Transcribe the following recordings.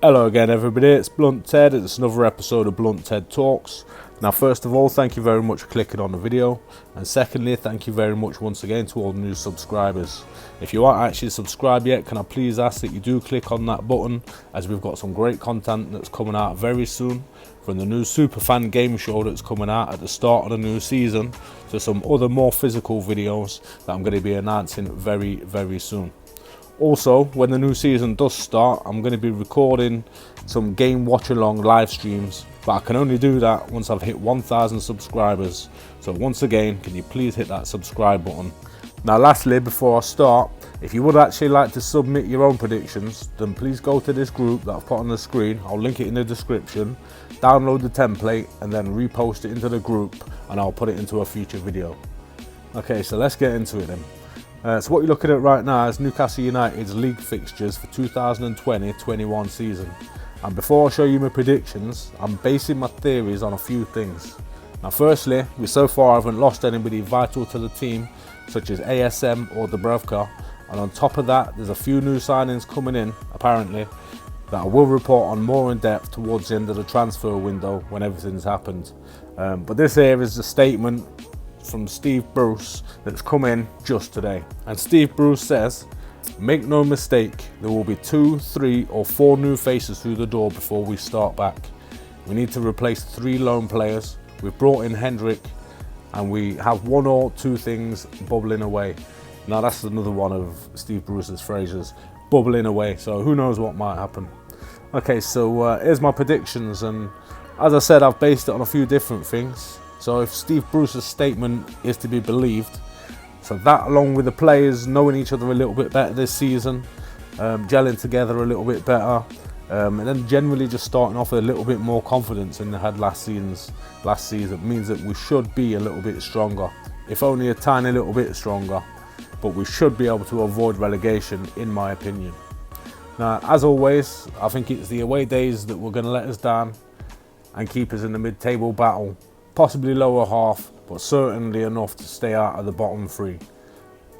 Hello again everybody, it's Blunt Ted. It's another episode of Blunt Ted Talks. Now first of all, thank you very much for clicking on the video, and secondly, thank you very much once again to all the new subscribers. If you aren't actually subscribed yet, can I please ask that you do click on that button, as we've got some great content that's coming out very soon, from the new Superfan game show that's coming out at the start of the new season to some other more physical videos that I'm going to be announcing very soon. Also, when the new season does start, I'm going to be recording some game watch-along live streams, but I can only do that once I've hit 1,000 subscribers. So once again, can you please hit that subscribe button. Now lastly, before I start, if you would actually like to submit your own predictions, then please go to this group that I've put on the screen. I'll link it in the description, download the template and then repost it into the group, and I'll put it into a future video. Okay, so let's get into it then. So what you're looking at right now is Newcastle United's league fixtures for 2020-21 season. And before I show you my predictions, I'm basing my theories on a few things. Now firstly, we so far haven't lost anybody vital to the team, such as ASM or Dubravka. And on top of that, there's a few new signings coming in, apparently, that I will report on more in depth towards the end of the transfer window when everything's happened. But this here is a statement from Steve Bruce that's come in just today, and Steve Bruce says, make no mistake, there will be 2, 3 or 4 new faces through the door before we start back. We need to replace 3 loan players. We've brought in Hendrick and we have 1 or 2 things bubbling away. Now that's another one of Steve Bruce's phrases, bubbling away, so who knows what might happen. Okay, so here's my predictions, and as I said, I've based it on a few different things. So if Steve Bruce's statement is to be believed, so that along with the players knowing each other a little bit better this season, gelling together a little bit better, and then generally just starting off with a little bit more confidence than they had last season means that we should be a little bit stronger, if only a tiny little bit stronger, but we should be able to avoid relegation in my opinion. Now as always, I think it's the away days that were going to let us down and keep us in the mid-table battle. Possibly lower half, but certainly enough to stay out of the bottom 3.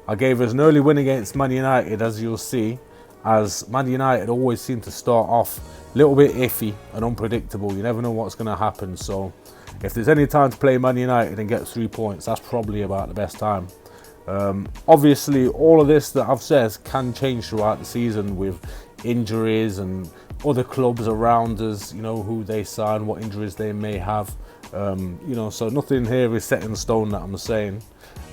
I gave us an early win against Man United, as you'll see, as Man United always seem to start off a little bit iffy and unpredictable. You never know what's going to happen, so if there's any time to play Man United and get 3 points, that's probably about the best time. Obviously, all of this that I've said can change throughout the season with injuries and other clubs around us, you know, who they sign, what injuries they may have. So nothing here is set in stone that I'm saying.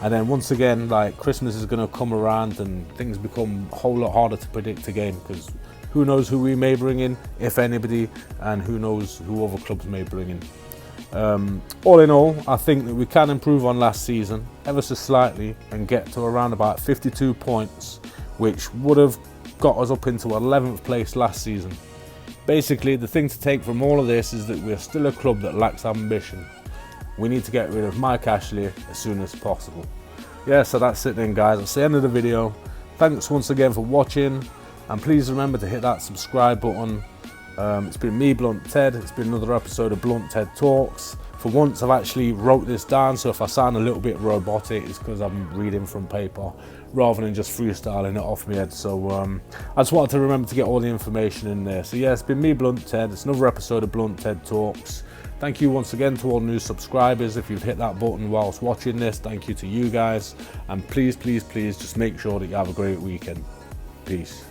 And then once again, like, Christmas is going to come around and things become a whole lot harder to predict again, because who knows who we may bring in, if anybody, and who knows who other clubs may bring in. All in all, I think that we can improve on last season ever so slightly and get to around about 52 points, which would have got us up into 11th place last season. Basically, the thing to take from all of this is that we're still a club that lacks ambition. We need to get rid of Mike Ashley as soon as possible. Yeah, so that's it then guys, that's the end of the video. Thanks once again for watching, and please remember to hit that subscribe button. It's been me, Blunt Ted. It's been another episode of Blunt Ted Talks. For once I've actually wrote this down, so if I sound a little bit robotic, it's because I'm reading from paper rather than just freestyling it off my head. So I just wanted to remember to get all the information in there. So yeah, it's been me, Blunt Ted. It's another episode of Blunt Ted Talks. Thank you once again to all new subscribers. If you've hit that button whilst watching this, thank you to you guys. And please just make sure that you have a great weekend. Peace.